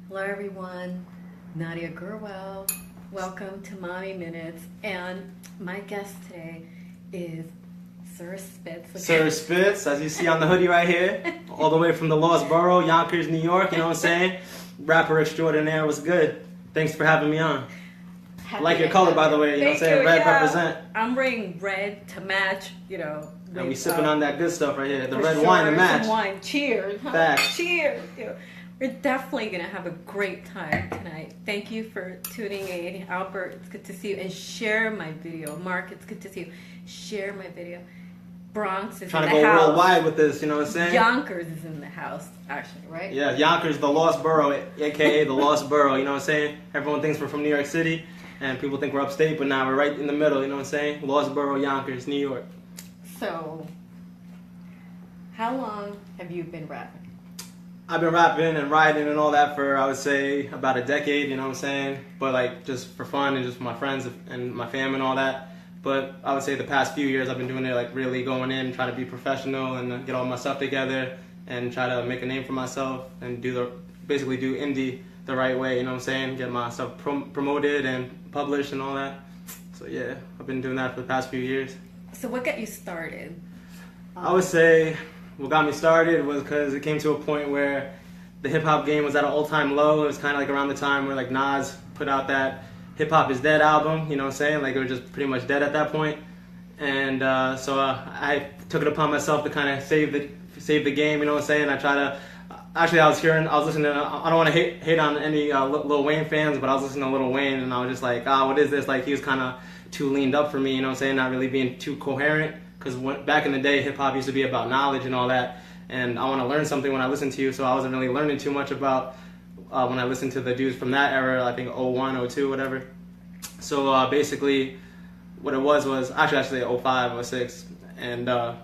Hello everyone, Nadia Gurwell. Welcome to Mommy Minutes. And my guest today is Sir Spitz. Sir Spitz, as you see on the hoodie right here, all the way from the Lost Borough, Yonkers, New York, you know what I'm saying? Rapper extraordinaire, what's good? Thanks for having me on. I like your color, by the way, you know what I'm saying? Red represent. I'm wearing red to match, you know. And we sipping on that good stuff right here, the red sure, wine to match. Some wine. Cheers. Huh? Facts. Cheers. You know, we're definitely going to have a great time tonight. Thank you for tuning in. Albert, it's good to see you. And share my video. Mark, it's good to see you. Share my video. Bronx is trying in to the go house. Worldwide with this, you know what I'm saying? Yonkers is in the house, actually, right? Yeah, Yonkers, the Lost Borough, aka the Lost Borough, you know what I'm saying? Everyone thinks we're from New York City, and people think we're upstate, but now we're right in the middle, you know what I'm saying? Lost Borough, Yonkers, New York. So, how long have you been rapping? I've been rapping and writing and all that for, I would say, about a decade, you know what I'm saying? But like, just for fun and just for my friends and my fam and all that. But I would say the past few years I've been doing it like really going in, trying to be professional and get all my stuff together and try to make a name for myself and basically do indie the right way, you know what I'm saying? Get my stuff promoted and published and all that. So yeah, I've been doing that for the past few years. So what got you started? I would say what got me started was because it came to a point where the hip-hop game was at an all-time low. It was kind of like around the time where like Nas put out that Hip Hop Is Dead album, you know what I'm saying? Like it was just pretty much dead at that point. And so I took it upon myself to kind of save the game, you know what I'm saying? I try to, actually I was listening to, I don't want to hate on any Lil Wayne fans, but I was listening to Lil Wayne and I was just like, what is this? Like he was kind of too leaned up for me, you know what I'm saying? Not really being too coherent. Because back in the day, hip hop used to be about knowledge and all that. And I want to learn something when I listen to you, so I wasn't really learning too much about when I listened to the dudes from that era, I think 01, 02, whatever. So basically, what it was actually I should say 05, 06, and the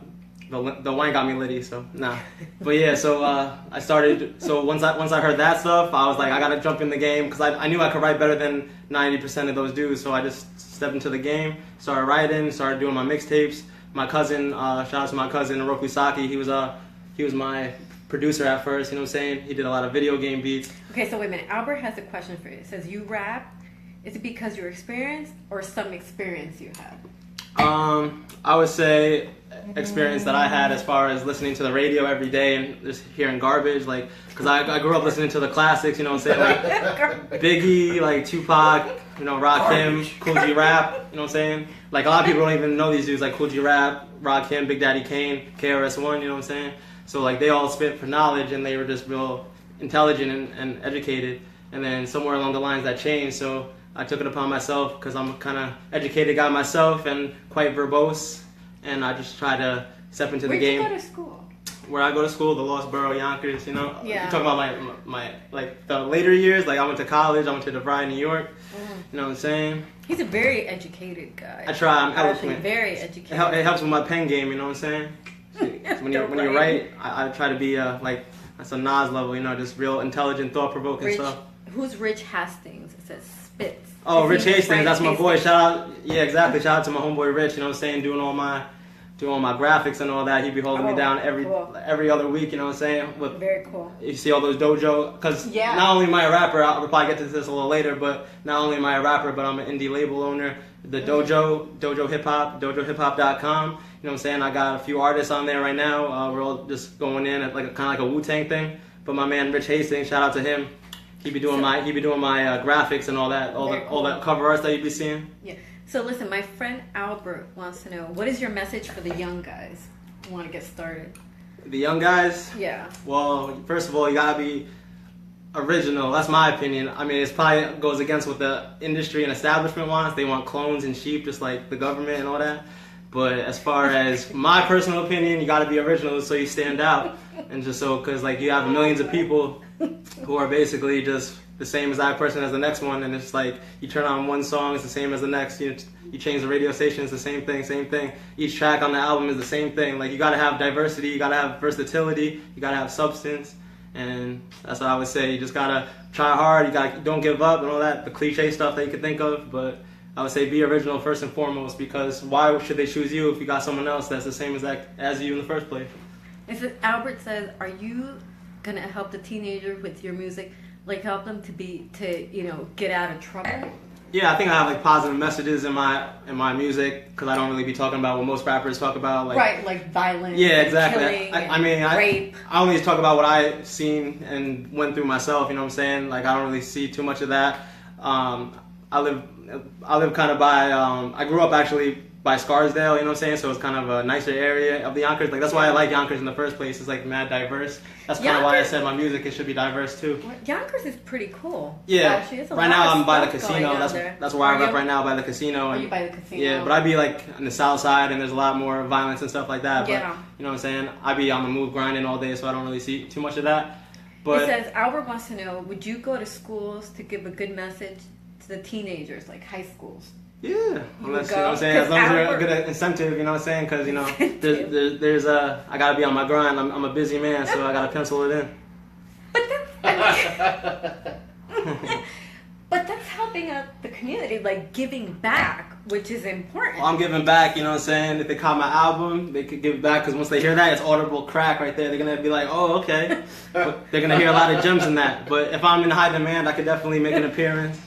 wine got me litty, so nah. But yeah, so I started. So once I heard that stuff, I was like, I gotta jump in the game because I knew I could write better than 90% of those dudes. So I just stepped into the game, started writing, started doing my mixtapes. My cousin, shout out to my cousin Roku Saki. He was my producer at first, you know what I'm saying? He did a lot of video game beats. Okay, so wait a minute. Albert has a question for you. It says, you rap, is it because you're experienced or some experience you have? I would say experience that I had as far as listening to the radio every day and just hearing garbage, like, because I grew up listening to the classics, you know what I'm saying? Like Biggie, like Tupac, you know, Rakim, Cool G Rap, you know what I'm saying? Like a lot of people don't even know these dudes, like Cool G Rap, Rakim, Big Daddy Kane, KRS-One, you know what I'm saying? So like they all spit for knowledge and they were just real intelligent and educated. And then somewhere along the lines that changed, so I took it upon myself because I'm a kind of educated guy myself and quite verbose, and I just try to step into the game. Where'd you go to school? Where I go to school, the Lost Borough, Yonkers, you know? Yeah. You're talking about my like the later years, like I went to college, I went to DeVry, New York, you know what I'm saying? He's a very educated guy. I try, I'm eloquent. Very educated. It helps with my pen game, you know what I'm saying? When you write, I try to be like, that's a Nas level, you know, just real intelligent, thought-provoking stuff. Who's Rich Hastings? It says Spitz. Oh, Rich Hastings, that's my boy. Shout out, yeah, exactly. Shout out to my homeboy Rich. You know what I'm saying? Doing all my graphics and all that. He'd be holding me down every other week. You know what I'm saying? Very cool. You see all those dojo, because not only am I a rapper, I'll probably get to this a little later, but not only am I a rapper, but I'm an indie label owner. The Dojo Hip Hop, dojohiphop.com. You know what I'm saying? I got a few artists on there right now. We're all just going in at like kind of like a Wu-Tang thing. But my man Rich Hastings, shout out to him. He'd be doing my graphics and all that cover arts that you'd be seeing. Yeah. So listen, my friend Albert wants to know, what is your message for the young guys who want to get started? The young guys? Yeah. Well, first of all, you gotta be original. That's my opinion. I mean, it probably goes against what the industry and establishment wants. They want clones and sheep, just like the government and all that. But as far as my personal opinion, you gotta be original so you stand out. And just so, because like you have millions of people who are basically just the same exact person as the next one, and it's like you turn on one song, it's the same as the next. You change the radio station, it's the same thing. Each track on the album is the same thing. Like you gotta have diversity, you gotta have versatility, you gotta have substance, and that's what I would say. You just gotta try hard. Don't give up and all that, the cliche stuff that you could think of. But I would say be original first and foremost, because why should they choose you if you got someone else that's the same as you in the first place? Albert says, are you going to help the teenager with your music? like help them to get out of trouble? Yeah, I think I have like positive messages in my music because I don't really be talking about what most rappers talk about, like right, like violence. Yeah, and exactly. Killing rape. Rape. I only talk about what I've seen and went through myself. You know what I'm saying? Like I don't really see too much of that. I live kind of by. I grew up actually by Scarsdale. You know what I'm saying? So it's kind of a nicer area of the Yonkers. Like that's why I like Yonkers in the first place. It's like mad diverse. That's kind of why I said my music it should be diverse too. Yonkers is pretty cool. Yeah. Actually, right now I'm by the casino. That's where I rep right now by the casino. Are you by the casino? Yeah, but I be like on the south side and there's a lot more violence and stuff like that. But, yeah. You know what I'm saying? I be on the move grinding all day, so I don't really see too much of that. But it says Albert wants to know: would you go to schools to give a good message to the teenagers, like high schools? Yeah, unless, you know what I'm saying, as long as there's a good incentive, you know what I'm saying, because, you know, there's I got to be on my grind. I'm a busy man, so I got to pencil it in. But that's helping out the community, like giving back, which is important. Well, I'm giving back, you know what I'm saying? If they caught my album, they could give back, because once they hear that, it's audible crack right there. They're going to be like, oh, okay. But they're going to hear a lot of gems in that. But if I'm in high demand, I could definitely make an appearance.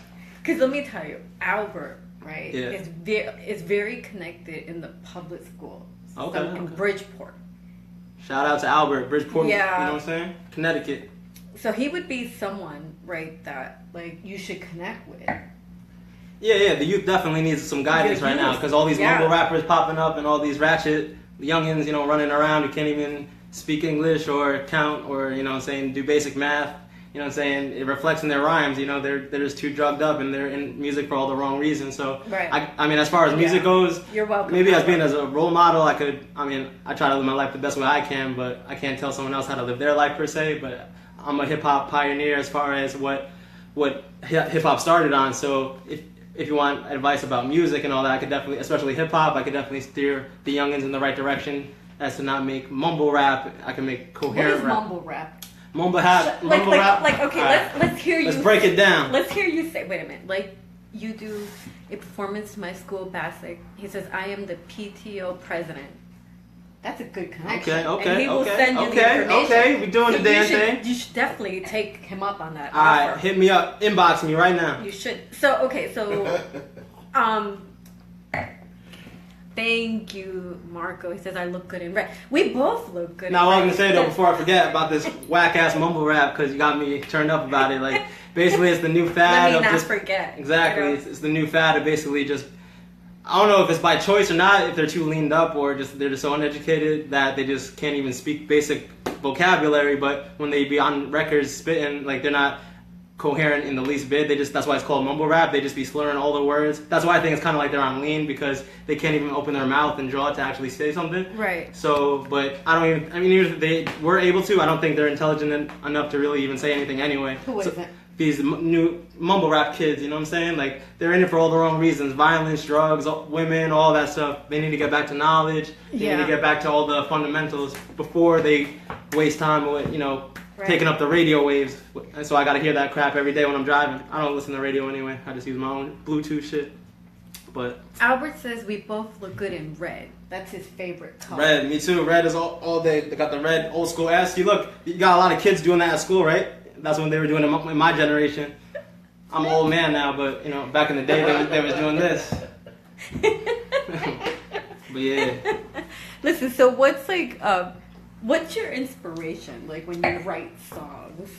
Because let me tell you, Albert, right, yeah. is very connected in the public schools. Okay, so in Bridgeport. Shout out to Albert, Bridgeport, yeah. You know what I'm saying? Connecticut. So he would be someone, right, that like you should connect with. Yeah, the youth definitely needs some guidance right now because all these mumble rappers popping up and all these ratchet youngins, you know, running around who can't even speak English or count or, you know what I'm saying, do basic math. You know what I'm saying? It reflects in their rhymes. You know, they're just too drugged up and they're in music for all the wrong reasons. So, right. I mean, as far as music goes, you're welcome. Maybe as being as a role model, I try to live my life the best way I can, but I can't tell someone else how to live their life per se. But I'm a hip hop pioneer as far as what hip hop started on. So if you want advice about music and all that, I could definitely, especially hip hop, I could definitely steer the youngins in the right direction as to not make mumble rap. I can make coherent rap. What is mumble rap? Mumble rap. Like okay, right. let's hear you. Let's break it down. Let's hear you say. Wait a minute. Like you do a performance to my school basic. He says, "I am the PTO president." That's a good connection. Okay. And he will send you the information. Okay, we're doing the damn thing. You should definitely take him up on that. All right, hit me up. Inbox me right now. You should. So thank you, Marco. He says I look good in red. We both look good. Now, I was gonna say though, before I forget about this whack ass mumble rap, because you got me turned up about it. Like, basically, it's the new fad. Let me not forget. Exactly, you know? it's the new fad of basically just. I don't know if it's by choice or not. If they're too leaned up or just they're just so uneducated that they just can't even speak basic vocabulary. But when they be on records spitting, like they're not coherent in the least bit. That's why it's called mumble rap. They just be slurring all the words. That's why I think it's kind of like they're on lean because they can't even open their mouth and draw to actually say something. Right. So, but even if they were able to, I don't think they're intelligent enough to really even say anything anyway. Who is it? These new mumble rap kids, you know what I'm saying? Like, they're in it for all the wrong reasons. Violence, drugs, women, all that stuff. They need to get back to knowledge. They need to get back to all the fundamentals before they waste time with, taking up the radio waves. And so I gotta hear that crap every day when I'm driving. I don't listen to the radio anyway. I just use my own Bluetooth shit. But Albert says we both look good in red. That's his favorite color. Red, me too. Red is all day. They got the red old school ass. You look, you got a lot of kids doing that at school, right? That's when they were doing it in my generation. I'm an old man now, but back in the day they was doing this. But yeah. Listen, so what's your inspiration like when you write songs?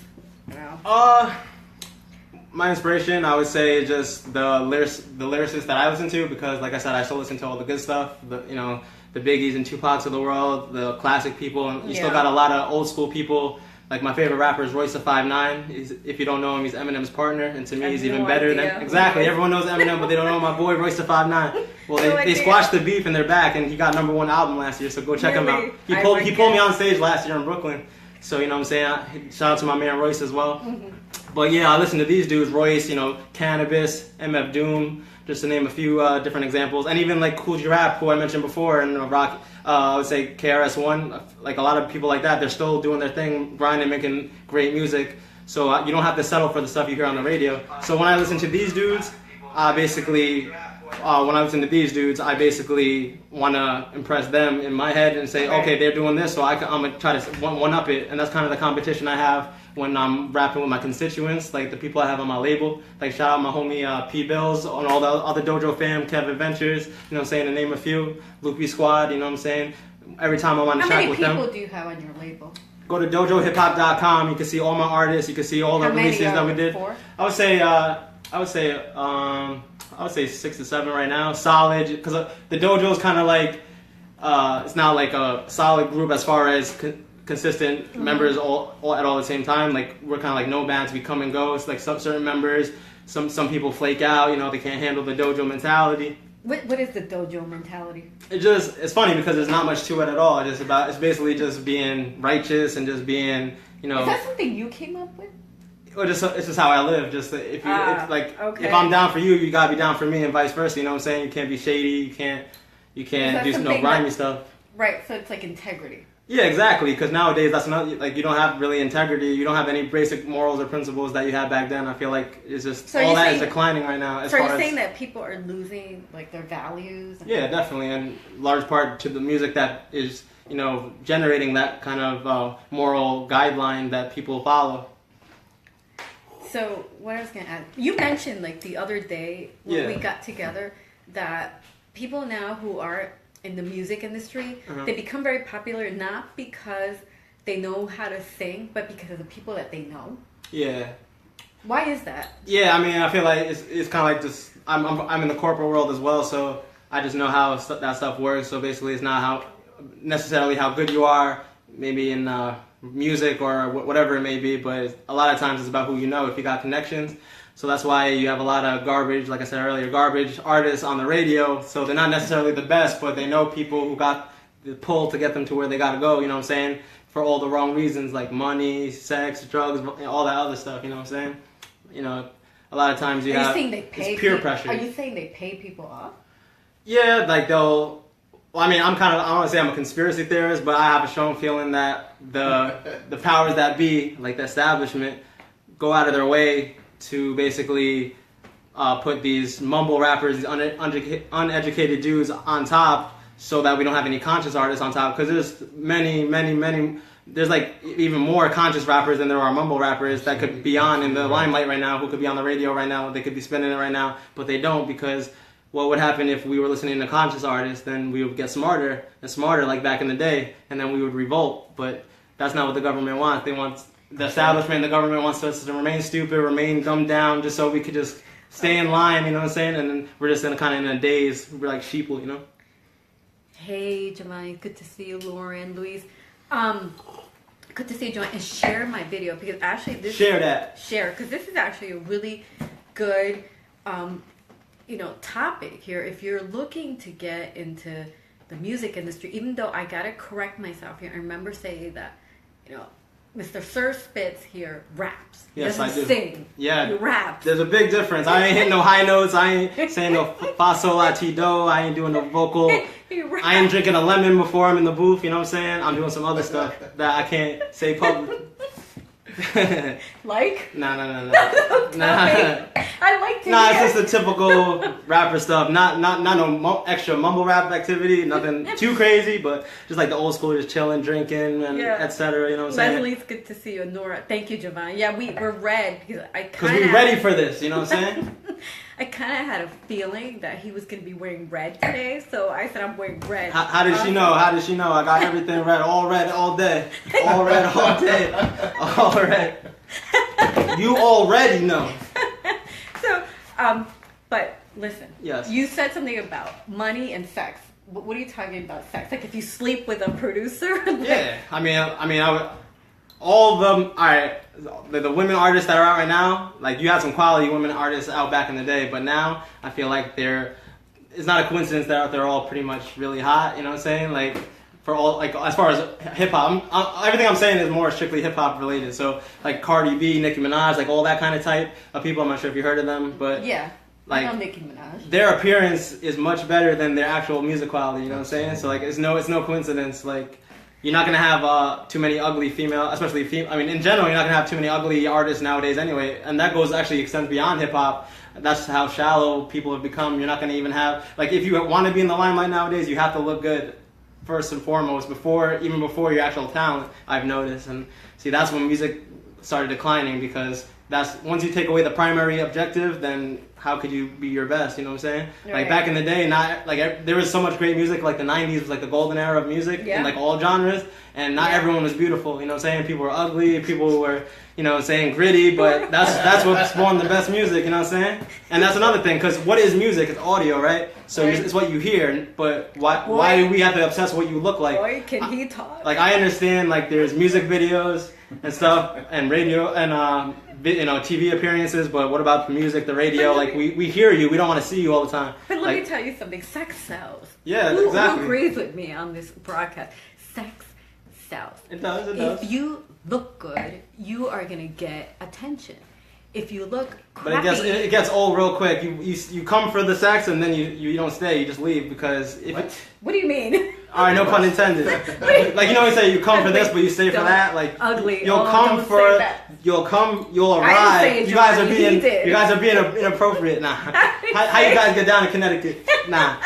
My inspiration, I would say, is just the lyricists that I listen to because, like I said, I still listen to all the good stuff. The Biggies and Tupacs of the world, the classic people, and you still got a lot of old school people. Like my favorite rapper is Royce the 5'9". If you don't know him, he's Eminem's partner, and to me, he's even better than everyone knows Eminem, but they don't know my boy Royce the 5'9". Well, they squashed the beef and they're back, and he got #1 album last year, so go check him out. He pulled me on stage last year in Brooklyn, so you know what I'm saying. Shout out to my man Royce as well. Mm-hmm. But yeah, I listen to these dudes: Royce, Cannabis, MF Doom, just to name a few different examples, and even like Cool G Rap, who I mentioned before, and Rock. I would say KRS-One, like a lot of people like that, they're still doing their thing, grinding, making great music. So you don't have to settle for the stuff you hear on the radio. So when I listen to these dudes, I basically when I listen to these dudes, I basically want to impress them in my head and say, okay, they're doing this, so I'm going to try to one-up it. And that's kind of the competition I have when I'm rapping with my constituents, like the people I have on my label. Like, shout out my homie P. Bills, on all the other Dojo fam, Kev Adventures, you know what I'm saying, to name a few, Loopy Squad, you know what I'm saying. Every time I'm on the track with them. How many people do you have on your label? Go to dojohiphop.com. You can see all my artists. You can see all the releases that we did. Four? I would say 6 to 7 right now. Solid, because the dojo is kind of like it's not like a solid group as far as consistent members all at all the same time. Like, we're kind of like no bands. We come and go. It's like some certain members. Some people flake out. You know, they can't handle the dojo mentality. What is the dojo mentality? It's funny because there's not much to it at all. It's basically just being righteous and just being, you know. Is that something you came up with? Well, it's just how I live. Just if I'm down for you, you gotta be down for me, and vice versa. You know what I'm saying? You can't be shady. You can't do no grimy stuff. Right. So it's like integrity. Yeah, exactly. Because nowadays, that's not like you don't have really integrity. You don't have any basic morals or principles that you had back then. I feel like it's just all that is declining right now. So you're saying that people are losing like their values? Yeah, definitely, and large part to the music that is, you know, generating that kind of moral guideline that people follow. So what I was gonna add, you mentioned like the other day when we got together that people now who are in the music industry, they become very popular not because they know how to sing, but because of the people that they know. Yeah. Why is that? Yeah, I mean, I feel like it's kind of like just I'm in the corporate world as well, so I just know how that stuff works. So basically, it's not necessarily how good you are, maybe in music or whatever it may be, but a lot of times it's about who you know, if you got connections. So that's why you have a lot of garbage, like I said earlier, garbage artists on the radio. So they're not necessarily the best, but they know people who got the pull to get them to where they got to go, you know what I'm saying? For all the wrong reasons, like money, sex, drugs, all that other stuff, you know what I'm saying? You know, a lot of times you have it's peer pressure. Are you saying they pay people off? Yeah, like they'll... Well, I mean, I don't want to say I'm a conspiracy theorist, but I have a strong feeling that the powers that be, like the establishment, go out of their way to basically put these mumble rappers, these uneducated dudes on top, so that we don't have any conscious artists on top. Because there's many, there's like even more conscious rappers than there are mumble rappers that could be on in the limelight right now, who could be on the radio right now, they could be spinning it right now, but they don't, because what would happen if we were listening to conscious artists? Then we would get smarter and smarter, like back in the day, and then we would revolt. But that's not what the government wants. They want the establishment, the government wants us to remain stupid, remain dumbed down, just so we could just stay in line, you know what I'm saying? And then we're just in a daze. We're like sheeple, you know? Hey, Giovanni, good to see you. Lauren, Louise. Good to see you, Giovanni. And share my video, because actually this... Share, because this is actually a really good... topic here. If you're looking to get into the music industry, even though I gotta correct myself here, I remember saying that, Mr. Sir Spitz here raps. Yes, I do. Sing. Yeah. He raps. There's a big difference. I ain't hitting no high notes. I ain't saying no fa sol la ti do. I ain't doing no vocal. I ain't drinking a lemon before I'm in the booth. You know what I'm saying? I'm doing some other stuff that I can't say public. Like? No. I like to Nah, it's just the typical rapper stuff. Not no extra mumble rap activity. Nothing too crazy, but just like the old school, just chilling, drinking, and etc. You know what I'm saying? Leslie's good to see you. Nora, thank you, Giovanni. Yeah, we're red because we're ready for this. You know what I'm saying? I kind of had a feeling that he was going to be wearing red today, so I said I'm wearing red. How did she know? How did she know? I got everything red all day. All red all day. All red. You already know. So, but listen. Yes. You said something about money and sex. What are you talking about sex? Like if you sleep with a producer? Yeah. I would... All of them, alright, the women artists that are out right now, like you had some quality women artists out back in the day, but now I feel like it's not a coincidence that they're all pretty much really hot, you know what I'm saying? Like, for all, like, as far as hip hop, everything I'm saying is more strictly hip hop related. So, like Cardi B, Nicki Minaj, like all that kind of type of people, I'm not sure if you heard of them, but yeah, like, I know Nicki Minaj. Their appearance is much better than their actual music quality, you know what I'm saying? So, like, it's no coincidence, like, you're not gonna have too many ugly female, especially I mean, in general, you're not gonna have too many ugly artists nowadays anyway, and that goes actually extends beyond hip hop. That's how shallow people have become. You're not gonna even have like if you want to be in the limelight nowadays, you have to look good first and foremost even before your actual talent. I've noticed, and see that's when music started declining because that's once you take away the primary objective, then how could you be your best? You know what I'm saying? Right. Like back in the day, there was so much great music. Like the '90s was like the golden era of music in like all genres, and not everyone was beautiful. You know what I'm saying? People were ugly. People were saying gritty, but that's what spawned the best music. You know what I'm saying? And that's another thing, because what is music? It's audio, right? So it's what you hear. But why do we have to obsess with what you look like? Boy, can he talk? Like I understand, like there's music videos and stuff, and radio and TV appearances, but what about the music, the radio? Like we hear you, we don't want to see you all the time. But let me tell you something. Sex sells. Yeah, exactly. Who agrees with me on this broadcast? Sex sells. It does. It does. If you look good, you are gonna get attention. If you look crappy, but it gets old real quick. You come for the sex and then you don't stay. You just leave because what do you mean? All right, no pun intended. Like you say, you come for this, but you stay for that. Like ugly. You'll arrive. You guys are being inappropriate. Nah. How you guys get down to Connecticut? Nah.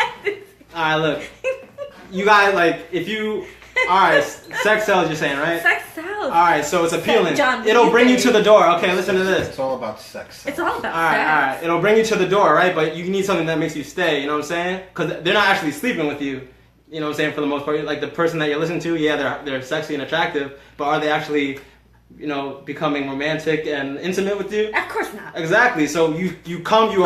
All right, look. You guys all right, sex sells. You're saying, right? Sex sells. All right, so it's appealing. John, it'll bring you to the door. Okay, listen to this. It's all about sex. It's all about sex. All right. It'll bring you to the door, right? But you need something that makes you stay. You know what I'm saying? Because they're not actually sleeping with you. You know what I'm saying? For the most part, like the person that you're listening to, they're sexy and attractive, but are they actually, becoming romantic and intimate with you? Of course not. Exactly. So you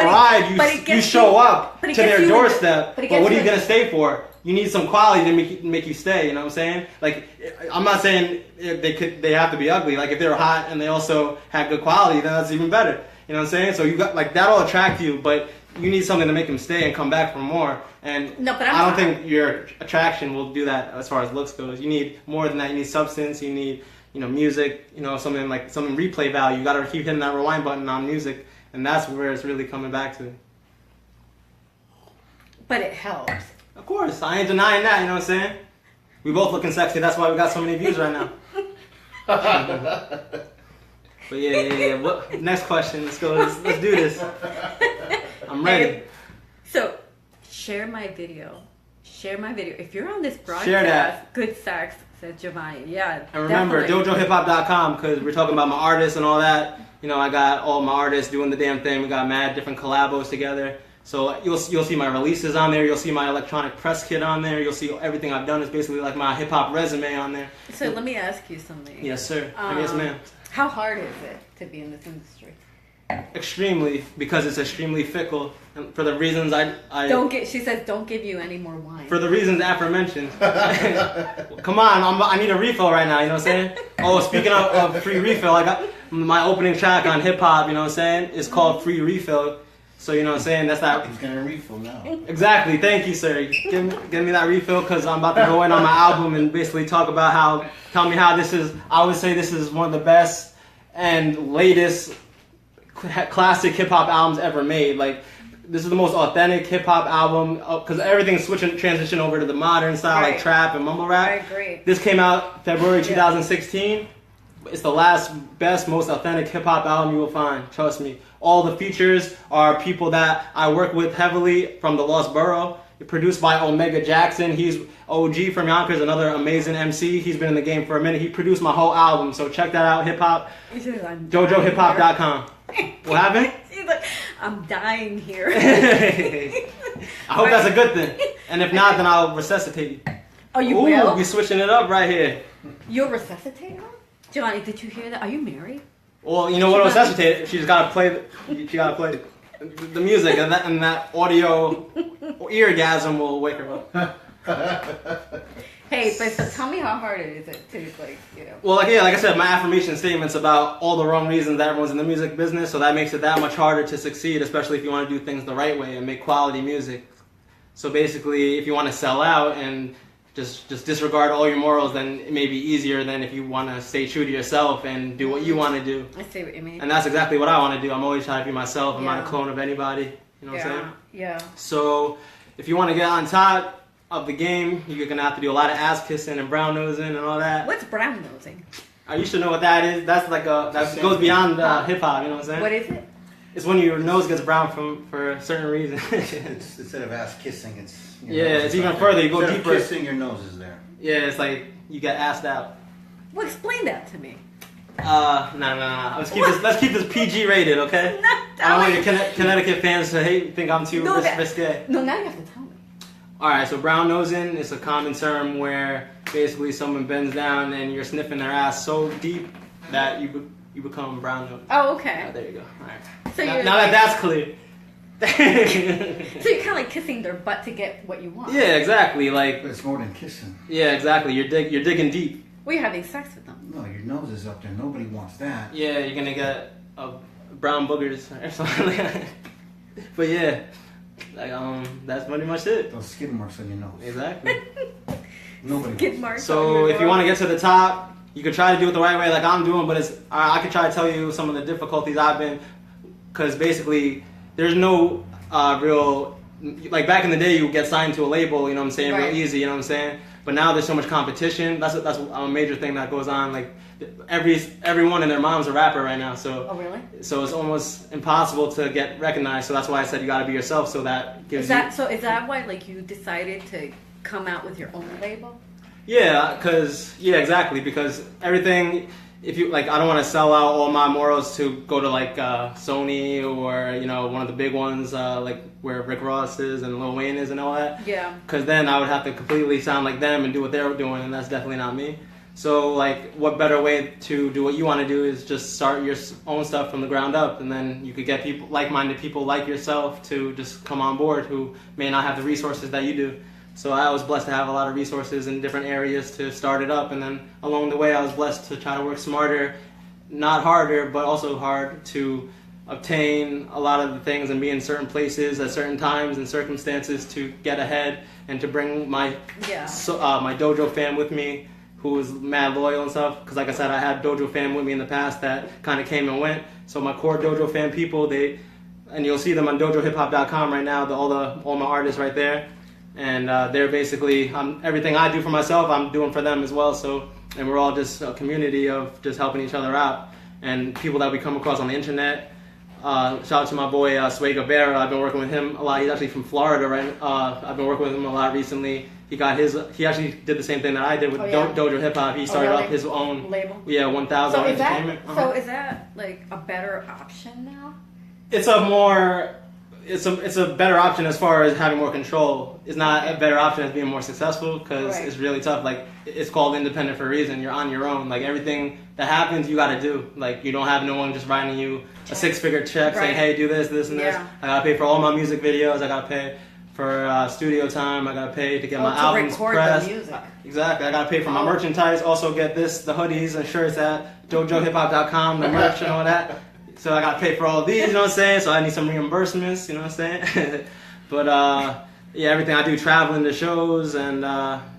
arrive, you show up to their doorstep. But what are you gonna stay for? You need some quality to make you stay. You know what I'm saying? Like, I'm not saying they have to be ugly. Like, if they're hot and they also have good quality, then that's even better. You know what I'm saying? So you got that'll attract you, but you need something to make them stay and come back for more. And I don't think your attraction will do that as far as looks goes. You need more than that. You need substance. You need music. Something replay value. You got to keep hitting that rewind button on music, and that's where it's really coming back to. But it helps. Of course, I ain't denying that. You know what I'm saying? We both looking sexy. That's why we got so many views right now. But yeah. What next question? Let's go. Let's do this. I'm ready. So, share my video. If you're on this broadcast, share that. Good sex, said Giovanni. Yeah. And remember, dojohiphop.com, because we're talking about my artists and all that. I got all my artists doing the damn thing. We got mad different collabos together. So you'll see my releases on there. You'll see my electronic press kit on there. You'll see everything I've done is basically like my hip hop resume on there. So let me ask you something. Yes, sir. Yes, ma'am. How hard is it to be in this industry? Extremely, because it's extremely fickle, and for the reasons She says don't give you any more wine. For the reasons aforementioned. Come on, I need a refill right now. You know what I'm saying? Oh, speaking of free refill, I got my opening track on hip hop. You know what I'm saying? It's called Free Refill. So you know what I'm saying? That's that. He's gonna refill now. Exactly. Thank you, sir. Give me that refill, because I'm about to go in on my album and basically tell me how this is. I would say this is one of the best and latest classic hip hop albums ever made. Like, this is the most authentic hip hop album, because everything's transition over to the modern style, like trap and mumble rap. I agree. This came out February 2016. It's the best, most authentic hip hop album you will find. Trust me. All the features are people that I work with heavily from the Lost Borough. Produced by Omega Jackson. He's OG from Yonkers, another amazing MC. He's been in the game for a minute. He produced my whole album, so check that out. Hip hop. dojohiphop.com. What happened? She's like, I'm dying here. I hope that's a good thing. And if not, then I'll resuscitate you. Oh, you will? We're switching it up right here. You'll resuscitate her? Johnny, did you hear that? Are you married? Well, you know what resuscitate? She's got to play. She got to play the music, and that audio eargasm will wake her up. Hey, but so tell me how hard it is to Well, like I said, my affirmation statement's about all the wrong reasons that everyone's in the music business, so that makes it that much harder to succeed, especially if you want to do things the right way and make quality music. So basically, if you want to sell out and just disregard all your morals, then it may be easier than if you want to stay true to yourself and do what you want to do. I see what you mean. And that's exactly what I want to do. I'm always trying to be myself. I'm not a clone of anybody. You know what I'm saying? Yeah. So if you want to get on top, of the game. You're gonna have to do a lot of ass kissing and brown nosing and all that. What's brown nosing? You should know what that is. That's like that goes beyond hip hop. You know what I'm saying? What is it? It's when your nose gets brown for a certain reason. It's instead of ass kissing, it's it's even further. You go instead deeper. Of kissing, your nose is there. Yeah, it's like you get assed out. Well, explain that to me. No. Let's keep this PG rated, okay? I don't want your Connecticut fans to think I'm too risque. No, now you have to tell me. Alright, so brown nosing is a common term where basically someone bends down and you're sniffing their ass so deep that you become brown nosed. Oh, okay. There you go. Alright. So now that that's clear. So you're kind of like kissing their butt to get what you want. Yeah, exactly. Like, But it's more than kissing. yeah, exactly. You're digging deep. Well, you're having sex with them. No, your nose is up there. Nobody wants that. Yeah, you're gonna get brown boogers or something like that. But yeah, like that's pretty much it. Those skid marks on your nose. Exactly. Nobody Skid wants marks. on So your if you nose. want to get to the top, you could try to do it the right way, like I'm doing. But I could try to tell you some of the difficulties I've been, because basically there's no real, like back in the day you would get signed to a label, you know what I'm saying, Right. real easy, you know what I'm saying. But now there's so much competition. That's a major thing that goes on. Like everyone and their mom's a rapper right now. So Oh, really? so it's almost impossible to get recognized. So that's why I said you got to be yourself. So that gives Is that why like you decided to come out with your own label? exactly, because everything, if you like, I don't want to sell out all my morals to go to like Sony or one of the big ones like where Rick Ross is and Lil Wayne is and all that. Yeah. Because then I would have to completely sound like them and do what they're doing, and that's definitely not me. So like, what better way to do what you want to do is just start your own stuff from the ground up, and then you could get people, like-minded people like yourself, to just come on board who may not have the resources that you do. So I was blessed to have a lot of resources in different areas to start it up, and then along the way I was blessed to try to work smarter, not harder, but also hard to obtain a lot of the things and be in certain places at certain times and circumstances to get ahead, and to bring my my dojo fam with me, who was mad loyal and stuff. Because like I said, I had dojo fam with me in the past that kind of came and went. So my core dojo fam people, and you'll see them on dojohiphop.com right now, all my artists right there. And they're basically, everything I do for myself, I'm doing for them as well. So, and we're all just a community of just helping each other out. And people that we come across on the internet. Shout out to my boy Sway Guevara. I've been working with him a lot. He's actually from Florida, right? I've been working with him a lot recently. He actually did the same thing that I did with Dojo Hip Hop. He started up his own label. Yeah, 1000 So Entertainment. So is that like a better option now? It's a better option as far as having more control. It's not a better option as being more successful, because it's really tough. Like, it's called independent for a reason. You're on your own. Like, everything that happens, you got to do. Like, you don't have no one just writing you a 6-figure check saying, hey, do this, this, and this. I got to pay for all my music videos. I got to pay for studio time. I got to pay to get my albums pressed. The music. Exactly. I got to pay for my merchandise. Also get the hoodies and shirts at dojohiphop.com, the merch and all that. So I got to pay for all of these, you know what I'm saying? So I need some reimbursements, you know what I'm saying? But everything I do, traveling to shows and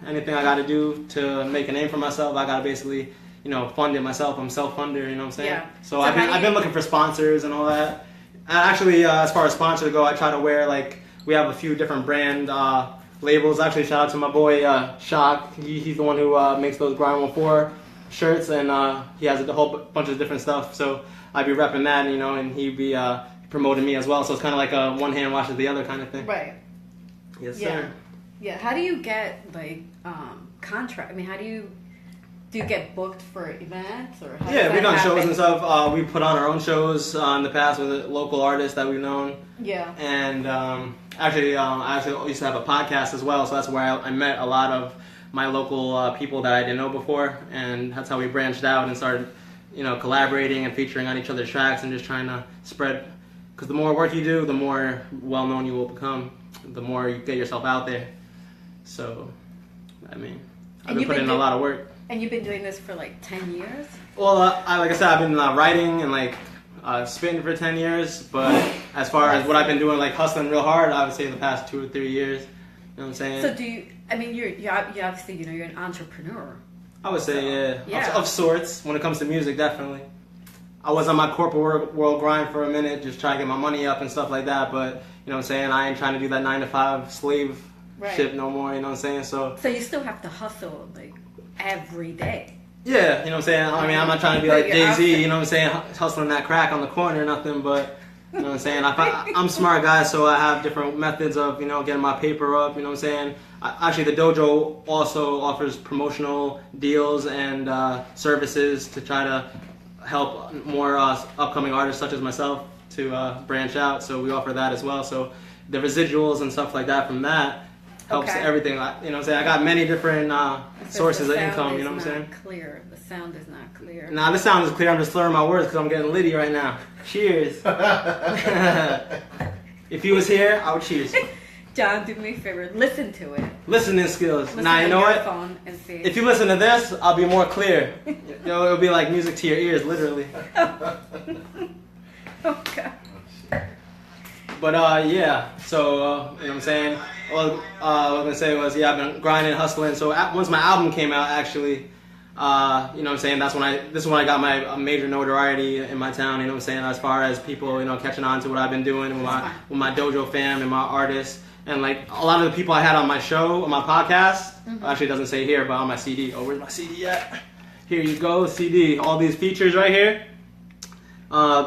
anything I got to do to make a name for myself, I got to basically, fund it myself. I'm self-funder, you know what I'm saying? Yeah. So I've been looking for sponsors and all that. Actually, as far as sponsors go, I try to wear, like, we have a few different brand labels. Actually, shout out to my boy Shock. He's the one who makes those Grind 14 shirts, and he has a whole bunch of different stuff. So I'd be repping that, and he'd be promoting me as well. So it's kind of like a one hand washes the other kind of thing. Right. Yes, sir. Yeah. How do you get like contract? I mean, do you get booked for events or? How We've done shows and stuff. We put on our own shows in the past with local artists that we've known. Yeah. And actually, I used to have a podcast as well. So that's where I met a lot of my local people that I didn't know before, and that's how we branched out and started, collaborating and featuring on each other's tracks and just trying to spread. Because the more work you do, the more well-known you will become, the more you get yourself out there. So, I mean, I've been putting in a lot of work. And you've been doing this for like 10 years? Well, like I said, I've been writing and spitting for 10 years. But as far as what I've been doing, like hustling real hard, I would say the past 2 or 3 years. You know what I'm saying? So you obviously, you're an entrepreneur. I would say, yeah. Of sorts, when it comes to music, definitely. I was on my corporate world grind for a minute, just trying to get my money up and stuff like that, but, you know what I'm saying, I ain't trying to do that 9-to-5 slave Right. ship no more. You know what I'm saying? So you still have to hustle like every day. yeah, you know what I'm saying? I mean, I'm not trying to be like Jay-Z, you know what I'm saying, hustling that crack on the corner or nothing, but, you know what I'm saying? I'm a smart guy, so I have different methods of, you know, getting my paper up, you know what I'm saying? Actually, the dojo also offers promotional deals and services to try to help more upcoming artists such as myself to branch out, so we offer that as well. So the residuals and stuff like that from that helps everything. You know what I'm saying? I got many different sources of income, you know what I'm saying? Clear. The sound is not clear. Nah, the sound is clear. I'm just slurring my words because I'm getting litty right now. Cheers. If he was here, I would cheers. John, do me a favor. Listen to it. Listening skills. Listen Nah, you know what? phone and see. If you listen to this, I'll be more clear. It'll be like music to your ears, literally. Oh, God. But yeah, so you know what I'm saying? Well, what I was gonna say was, yeah, I've been grinding, hustling. So once my album came out, actually, you know what I'm saying? This is when I got my major notoriety in my town. You know what I'm saying? As far as people, you know, catching on to what I've been doing with my dojo fam and my artists, and like a lot of the people I had on my show, on my podcast. Actually, it doesn't say here, but on my CD. Oh, where's my CD at? Here you go, CD. All these features right here.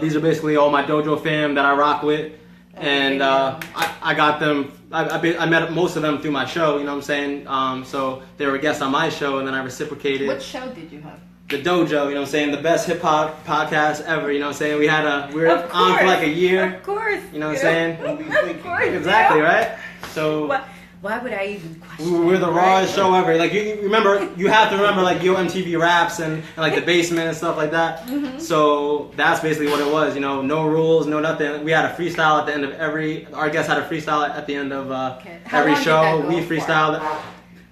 These are basically all my dojo fam that I rock with. And I got them, I met most of them through my show, you know what I'm saying? So they were guests on my show, and then I reciprocated. What show did you have? The Dojo, you know what I'm saying? The best hip-hop podcast ever, you know what I'm saying? We were on for like a year. Of course. You know what I'm saying? Of course. Exactly, right? So why would I even question we're the rawest show ever. Like, you have to remember, like, Yo MTV Raps and like The Basement and stuff like that. So that's basically what it was, you know, no rules, no nothing. We had a freestyle at the end of our guest had a freestyle at the end of every show. We freestyled.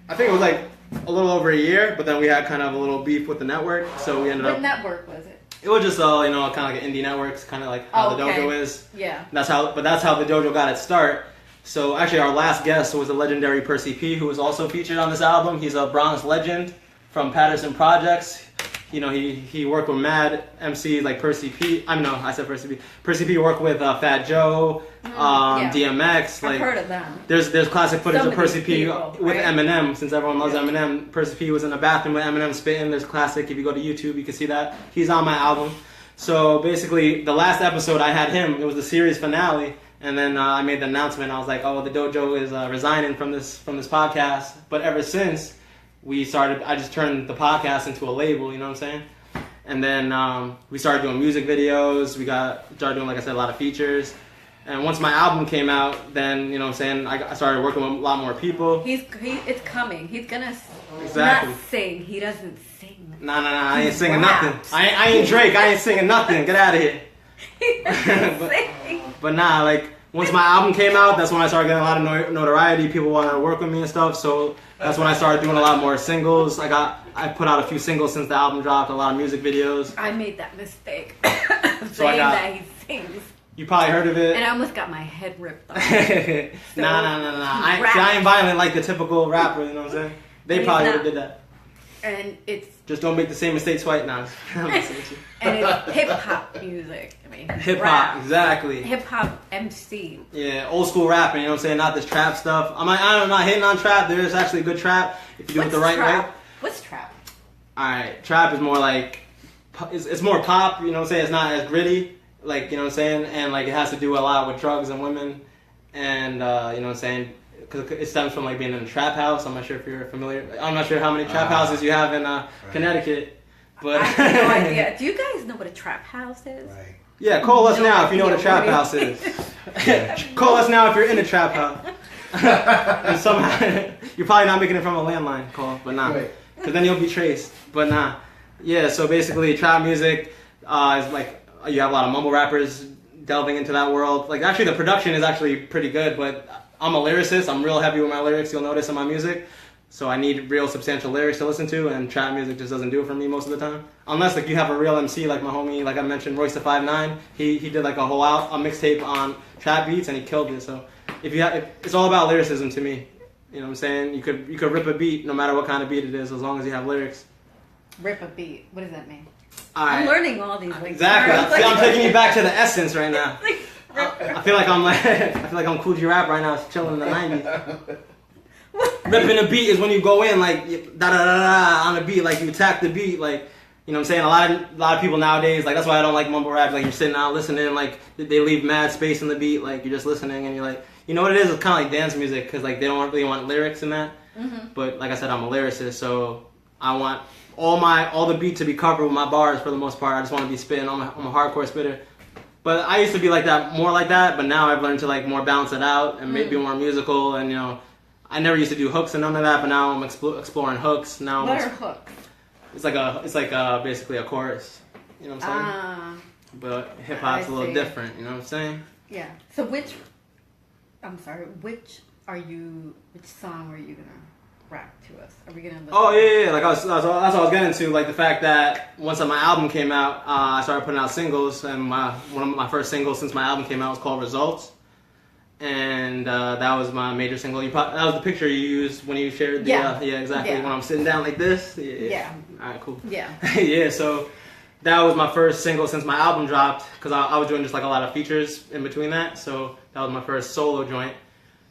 I think it was like a little over a year, but then we had kind of a little beef with the network, so we ended up. What network was it? It was just you know, kind of like an indie networks, kind of like how the dojo is. Yeah. That's how the dojo got its start. So actually, our last guest was the legendary Percy P, who was also featured on this album. He's a Bronx legend from Patterson Projects. You know, he worked with mad MCs like Percy P. I said Percy P. Percy P worked with Fat Joe, DMX. Like, I've heard of them. There's classic footage of Percy P people, with right? Eminem, since everyone loves Eminem. Percy P was in the bathroom with Eminem spitting. There's classic. If you go to YouTube, you can see that. He's on my album. So basically, the last episode I had him. It was the series finale. And then I made the announcement. I was like, "Oh, the dojo is resigning from this podcast." But ever since I just turned the podcast into a label. You know what I'm saying? And then we started doing music videos. We started doing, like I said, a lot of features. And once my album came out, then you know what I'm saying, I started working with a lot more people. It's coming. He's gonna Exactly. not sing. He doesn't sing. Nah. I ain't singing raps. nothing. I ain't Drake. I ain't singing nothing. Get out of here. He doesn't sing. But nah, like, once my album came out, that's when I started getting a lot of notoriety. People wanted to work with me and stuff, so that's when I started doing a lot more singles. I put out a few singles since the album dropped, a lot of music videos. I made that mistake of saying that he sings. You probably heard of it. And I almost got my head ripped off. So, Nah. I ain't violent like the typical rapper, you know what I'm saying? They probably would have did that. And it's... Just don't make the same mistakes twice now. And it's hip-hop music. I mean, hip-hop, exactly. Hip-hop MC. Yeah, old school rapping, you know what I'm saying? Not this trap stuff. I'm not hitting on trap. There's actually good trap if you do it the right way. What's trap? Alright, trap is more like... It's more pop, you know what I'm saying? It's not as gritty. Like, you know what I'm saying? And, like, it has to do a lot with drugs and women. And, you know what I'm saying? Because it stems from, like, being in a trap house. I'm not sure if you're familiar. I'm not sure how many trap houses you have in Connecticut. But I have no idea. Do you guys know what a trap house is? Right. Yeah, call us now if you know what a trap house is. Call us now if you're in a trap house. And somehow, you're probably not making it from a landline call, but nah. Because then you'll be traced. But nah. Yeah, so basically, trap music is like... You have a lot of mumble rappers delving into that world. Like, actually, the production is actually pretty good, but I'm a lyricist. I'm real heavy with my lyrics, you'll notice in my music. So I need real substantial lyrics to listen to, and trap music just doesn't do it for me most of the time. Unless, like, you have a real MC, like my homie, like I mentioned, Royce the 5'9". He did, like, a mixtape on trap beats, and he killed it. So it's all about lyricism to me. You know what I'm saying? You could rip a beat, no matter what kind of beat it is, as long as you have lyrics. Rip a beat. What does that mean? I'm learning all these things. Exactly. I'm taking you back to the essence right now. I feel like I'm Cool G Rap right now, chilling in the 90s. Ripping a beat is when you go in like da da da da on the beat, like you attack the beat, like you know what I'm saying. A lot of people nowadays, like that's why I don't like mumble rap. Like you're sitting out listening, like they leave mad space in the beat, like you're just listening and you're like, you know what it is? It's kind of like dance music because like they don't really want lyrics in that. Mm-hmm. But like I said, I'm a lyricist, so I want all the beat to be covered with my bars for the most part. I just want to be spitting. I'm a hardcore spitter. But I used to be like that, more like that. But now I've learned to like more balance it out and maybe more musical. And you know, I never used to do hooks and none of that. But now I'm exploring hooks. Now what are hooks? It's like basically a chorus. You know what I'm saying? But hip hop's a little different. You know what I'm saying? Yeah. So which song are you gonna rap to us? Are we gonna? Oh yeah. Like that's what I was getting to. Like the fact that once my album came out, I started putting out singles, and one of my first singles since my album came out was called Results, and that was my major single. That was the picture you used when you shared. Yeah exactly. Yeah. When I'm sitting down like this. Yeah. All right, cool. Yeah. Yeah. So that was my first single since my album dropped because I was doing just like a lot of features in between that. So that was my first solo joint.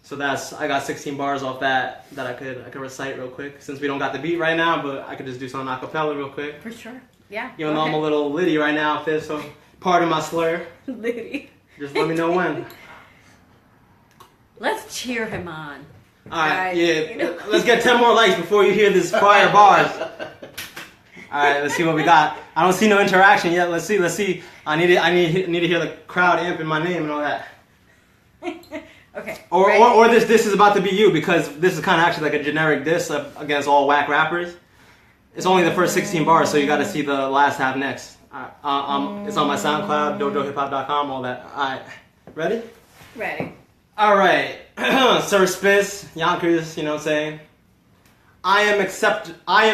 So I got 16 bars off that I could recite real quick. Since we don't got the beat right now, but I could just do something a cappella real quick. For sure. Yeah. Even though I'm a little litty right now, so pardon my slur. Litty. Just let me know when. Let's cheer him on. Alright, yeah. You know? Let's get 10 more likes before you hear this fire bars. Alright, let's see what we got. I don't see no interaction yet. Let's see. I need to hear the crowd amping my name and all that. Okay. Or this is about to be you because this is kind of actually like a generic diss against all whack rappers. It's only the first 16 bars, so you got to see the last half next. It's on my SoundCloud, dojohiphop.com, all that. All right, ready? Ready. All right, Sir Spitz, Yonkers, you know what I'm saying? I am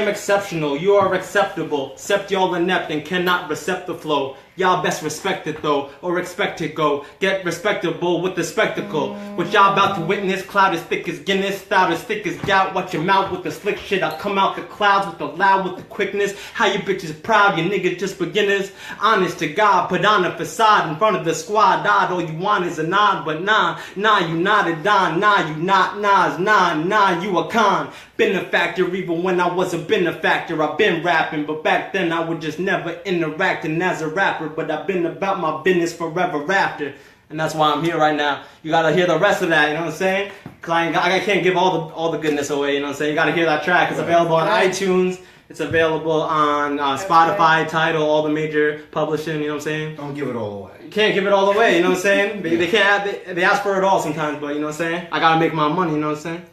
exceptional, you are acceptable, except y'all inept and cannot recept the flow. Y'all best respect it though, or expect it go. Get respectable with the spectacle. What y'all about to witness, cloud as thick as Guinness, stout as thick as gout. Watch your mouth with the slick shit, I'll come out the clouds with the loud, with the quickness. How you bitches proud, you niggas just beginners. Honest to God, put on a facade in front of the squad. All you want is a nod, but nah, you not a don. Nah, you not Nas, nah, you a con. Benefactor, even when I was a benefactor. I've been rapping, but back then I would just never interacting as a rapper. But I've been about my business forever after. And that's why I'm here right now. You gotta hear the rest of that, you know what I'm saying? Cause I can't give all the goodness away, you know what I'm saying? You gotta hear that track. It's available on iTunes. It's available on Spotify, Tidal, all the major publishing, you know what I'm saying? Don't give it all away. You can't give it all away, you know what I'm saying? They can't, they ask for it all sometimes, but you know what I'm saying? I gotta make my money, you know what I'm saying?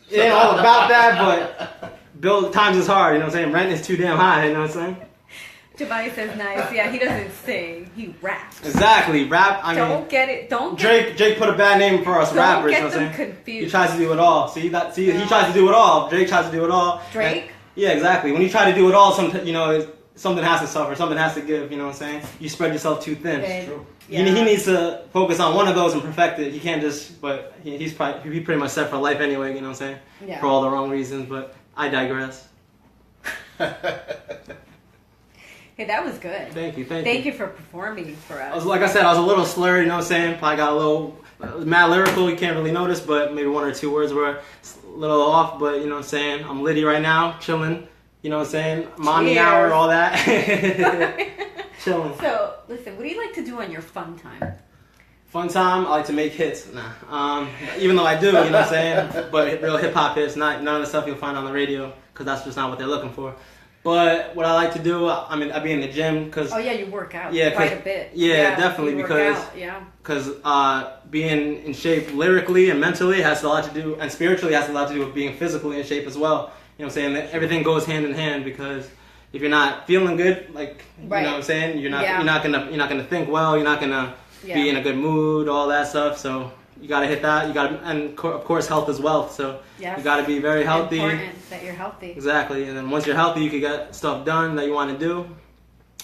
It ain't all about that, but times is hard, you know what I'm saying? Rent is too damn high, you know what I'm saying? Jabari says nice. Yeah, he doesn't sing. He raps. Exactly. Rap. Don't get it. Don't get Drake put a bad name for us rappers. Don't get them confused. He tries to do it all. He tries to do it all. Drake tries to do it all. Drake? Yeah, exactly. When you try to do it all, something has to suffer. Something has to give. You know what I'm saying? You spread yourself too thin. True. Yeah. He needs to focus on one of those and perfect it. He can't just. But he's pretty much set for life anyway. You know what I'm saying? Yeah. For all the wrong reasons. But I digress. Hey, that was good. Thank you. Thank you for performing for us. Like I said, I was a little slurred, you know what I'm saying? Probably got a little mad lyrical, you can't really notice, but maybe one or two words were a little off, but you know what I'm saying? I'm litty right now, chilling, you know what I'm saying? Mommy hour, all that. Chilling. So, listen, what do you like to do on your fun time? Fun time, I like to make hits. Nah. Even though I do, you know what I'm saying? But real hip-hop hits, none of the stuff you'll find on the radio, because that's just not what they're looking for. But what I like to do, I be in the gym because. Oh yeah, you work out quite a bit. Yeah, definitely because being in shape lyrically and mentally has a lot to do, and spiritually has a lot to do with being physically in shape as well. You know what I'm saying? Everything goes hand in hand because if you're not feeling good, like you know what I'm saying, you're not gonna think well. You're not gonna be in a good mood, all that stuff. So. You gotta hit that. And of course, health is wealth. So you gotta be very healthy. Important that you're healthy. Exactly. And then once you're healthy, you can get stuff done that you want to do.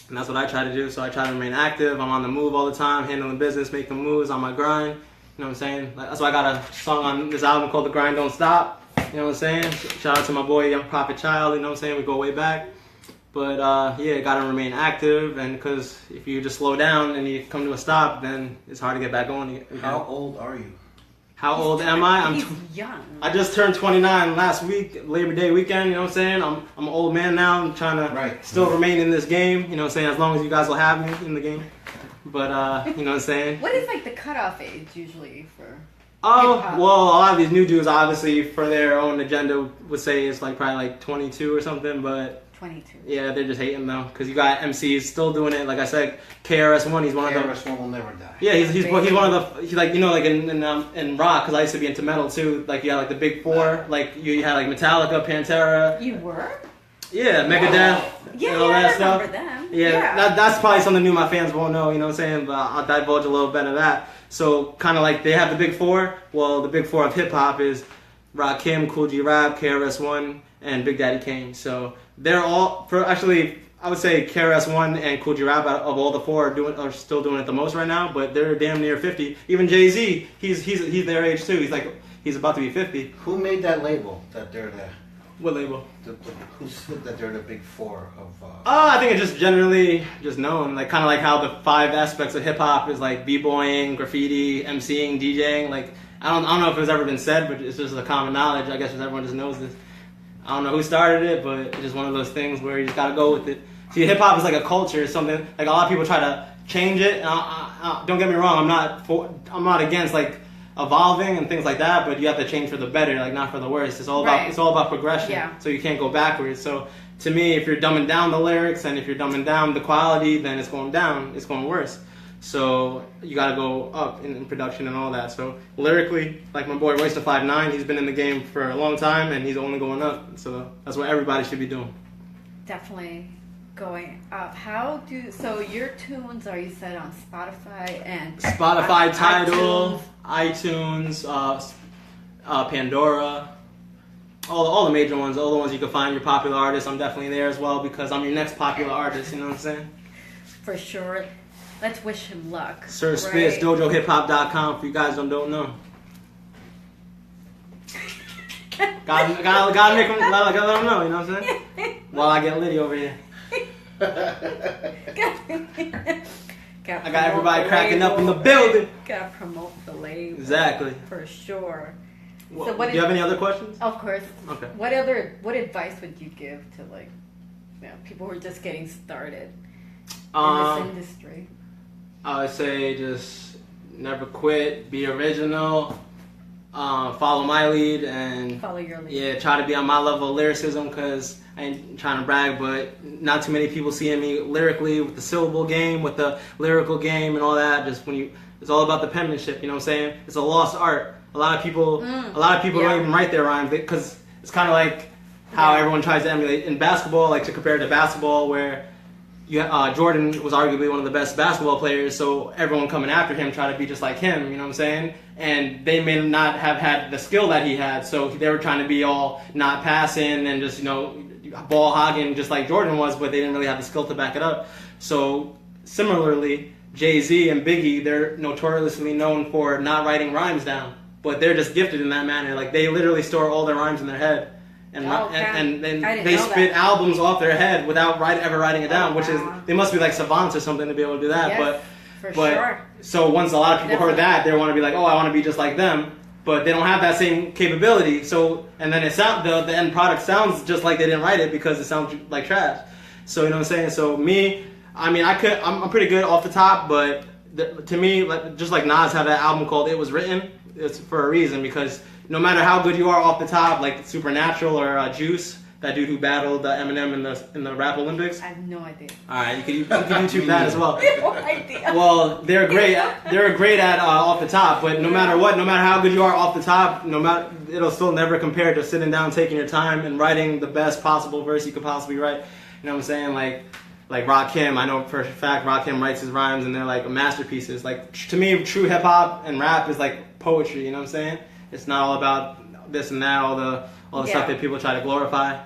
And that's what I try to do. So I try to remain active. I'm on the move all the time, handling business, making moves on my grind. You know what I'm saying? That's why I got a song on this album called "The Grind Don't Stop." You know what I'm saying? Shout out to my boy Young Prophet Child. You know what I'm saying? We go way back. But gotta remain active, and because if you just slow down and you come to a stop, then it's hard to get back on. How old are you? How old am I? He's young. I just turned 29 last week, Labor Day weekend, you know what I'm saying? I'm an old man now. I'm trying to still remain in this game, you know what I'm saying? As long as you guys will have me in the game. But, you know what I'm saying? What is like the cutoff age usually for Oh, hip-hop? well, a lot of these new dudes, obviously, for their own agenda, would say it's like probably like 22 or something, but 22. yeah, they're just hating though, because you got MCs still doing it. Like I said, KRS-One, he's one of the. KRS-One will never die. Yeah, he's one of the. He's like, you know, like in rock, because I used to be into metal too. Like you had like the big four, like you had like Metallica, Pantera. You were? Yeah, Megadeth. Yeah, and all that I stuff. remember them. Yeah, that's probably something new my fans won't know. You know what I'm saying? But I'll divulge a little bit of that. So kind of like they have the big four. Well, the big four of hip hop is Rakim, Cool G Rap, KRS-One, and Big Daddy Kane. So they're all actually. I would say KRS-One and Cool G Rap of all the four are still doing it the most right now. But they're damn near 50. Even Jay-Z, he's their age too. He's about to be 50. Who made that label that they're the? What label? Who said that they're the big four of? I think it's just generally just known, like kind of like how the 5 aspects of hip hop is like b-boying, graffiti, MCing, DJing. Like I don't know if it's ever been said, but it's just a common knowledge. I guess everyone just knows this. I don't know who started it, but it's just one of those things where you just gotta go with it. See, hip hop is like a culture. It's something like a lot of people try to change it. And don't get me wrong, I'm not against like evolving and things like that, but you have to change for the better, like not for the worse. It's all about progression. Yeah. So you can't go backwards. So to me, if you're dumbing down the lyrics and if you're dumbing down the quality, then it's going down. It's going worse. So you gotta go up in production and all that. So lyrically, like my boy Royce the 5'9", he's been in the game for a long time and he's only going up. So that's what everybody should be doing. Definitely going up. So your tunes are you said on Spotify and Spotify, Tidal, iTunes, Pandora, all the major ones, all the ones you can find your popular artists. I'm definitely there as well because I'm your next popular artist. You know what I'm saying? For sure. Let's wish him luck. Sir right? Spitz, DojoHipHop.com for you guys don't know. gotta make them, gotta let them know. You know what I'm saying? While I get litty over here. I got everybody cracking up in the building. Gotta promote the label. Exactly. For sure. Well, do you have any other questions? Of course. Okay. What advice would you give to like, people who are just getting started in this industry? I would say just never quit, be original, follow my lead, and Follow your lead. Yeah, try to be on my level of lyricism because I ain't trying to brag, but not too many people seeing me lyrically with the syllable game, with the lyrical game, and all that. Just it's all about the penmanship. You know what I'm saying? It's a lost art. A lot of people don't even write their rhymes because it's kind of like how everyone tries to emulate in basketball, like to compare to basketball where. Jordan was arguably one of the best basketball players, so everyone coming after him tried to be just like him, you know what I'm saying? And they may not have had the skill that he had, so they were trying to be all not passing and just, ball hogging just like Jordan was, but they didn't really have the skill to back it up. So similarly, Jay-Z and Biggie, they're notoriously known for not writing rhymes down, but they're just gifted in that manner. Like they literally store all their rhymes in their head. And they spit albums off their head without ever writing it down, which is they must be like savants or something to be able to do that. Yes, but sure. So once a lot of people heard that, they want to be like, oh, I want to be just like them, but they don't have that same capability. So and then the end product sounds just like they didn't write it because it sounds like trash. So you know what I'm saying? So me, I mean, I'm pretty good off the top, but to me, just like Nas had that album called "It Was Written," it's for a reason because. No matter how good you are off the top, like Supernatural or Juice, that dude who battled Eminem in the Rap Olympics. I have no idea. All right, you can YouTube that as well. No idea. Well, they're great. They're great at off the top, but no matter what, no matter how good you are off the top, it'll still never compare to sitting down, taking your time, and writing the best possible verse you could possibly write. You know what I'm saying? Like Rakim, I know for a fact Rakim writes his rhymes and they're like masterpieces. Like to me, true hip hop and rap is like poetry. You know what I'm saying? It's not all about this and that, all the stuff that people try to glorify.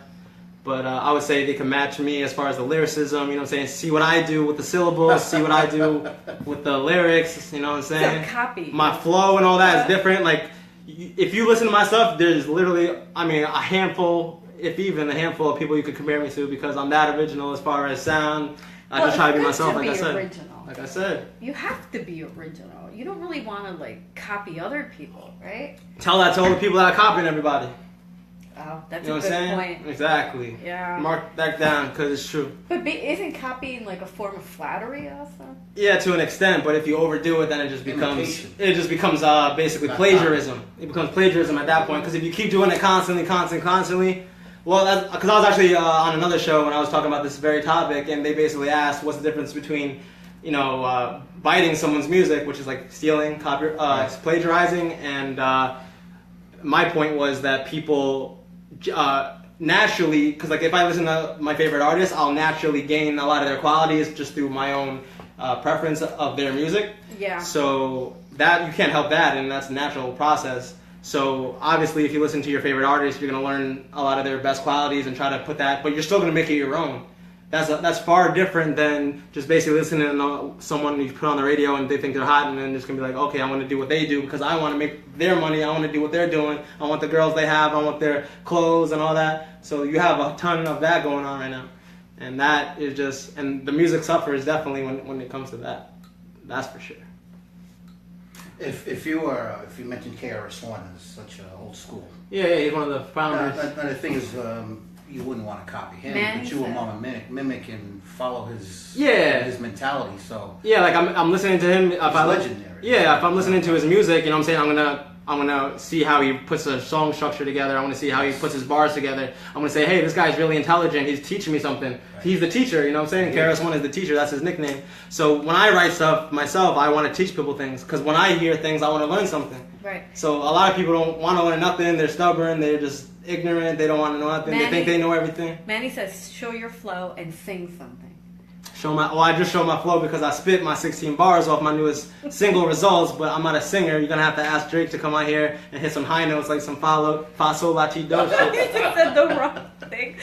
But I would say they can match me as far as the lyricism, you know what I'm saying? See what I do with the syllables, see what I do with the lyrics, you know what I'm saying? It's a copy. My flow and all that is different. Like, if you listen to my stuff, there's literally, a handful, if even a handful of people you could compare me to because I'm that original as far as sound, I just try to be it's myself, good like I to be said. original. Like I said. You have to be original. You don't really want to like copy other people, right? Tell that to all the people that are copying everybody. Oh, that's You know a what I'm good saying? point. Exactly. Yeah. Mark that down because it's true. But isn't copying like a form of flattery also? Yeah, to an extent, but if you overdo it, then it just Imitation. becomes basically Not plagiarism. It becomes plagiarism at that point because if you keep doing it constantly, well, because I was actually on another show when I was talking about this very topic, and they basically asked what's the difference between, biting someone's music, which is like stealing, plagiarizing, and my point was that people naturally, because like if I listen to my favorite artist, I'll naturally gain a lot of their qualities just through my own preference of their music. Yeah. So that you can't help that, and that's a natural process. So obviously, if you listen to your favorite artist, you're gonna learn a lot of their best qualities and try to put that, but you're still gonna make it your own. That's far different than just basically listening to someone you put on the radio and they think they're hot and then just gonna be like, okay, I want to do what they do because I want to make their money. I want to do what they're doing. I want the girls they have. I want their clothes and all that. So you have a ton of that going on right now, and that is just, and the music suffers definitely when it comes to that. That's for sure. If you mentioned KRS-One as such an old school. Yeah, he's one of the founders. The thing is, you wouldn't want to copy him, but you would want to mimic and follow his mentality. So yeah, like I'm listening to him. If legendary. Yeah, if I'm listening to his music, I'm saying I'm gonna see how he puts a song structure together. I want to see how he puts his bars together. I'm gonna say, hey, this guy's really intelligent. He's teaching me something. Right. He's the teacher. You know what I'm saying? Yeah. KRS-One is the teacher. That's his nickname. So when I write stuff myself, I want to teach people things because when I hear things, I want to learn something. Right. So a lot of people don't want to learn nothing. They're stubborn. They're just ignorant. They don't want to know nothing. They think they know everything. Manny says, show your flow and sing something. I just showed my flow because I spit my 16 bars off my newest single Results, but I'm not a singer. You're going to have to ask Drake to come out here and hit some high notes like some fa sol la ti do shit. You just said the wrong thing.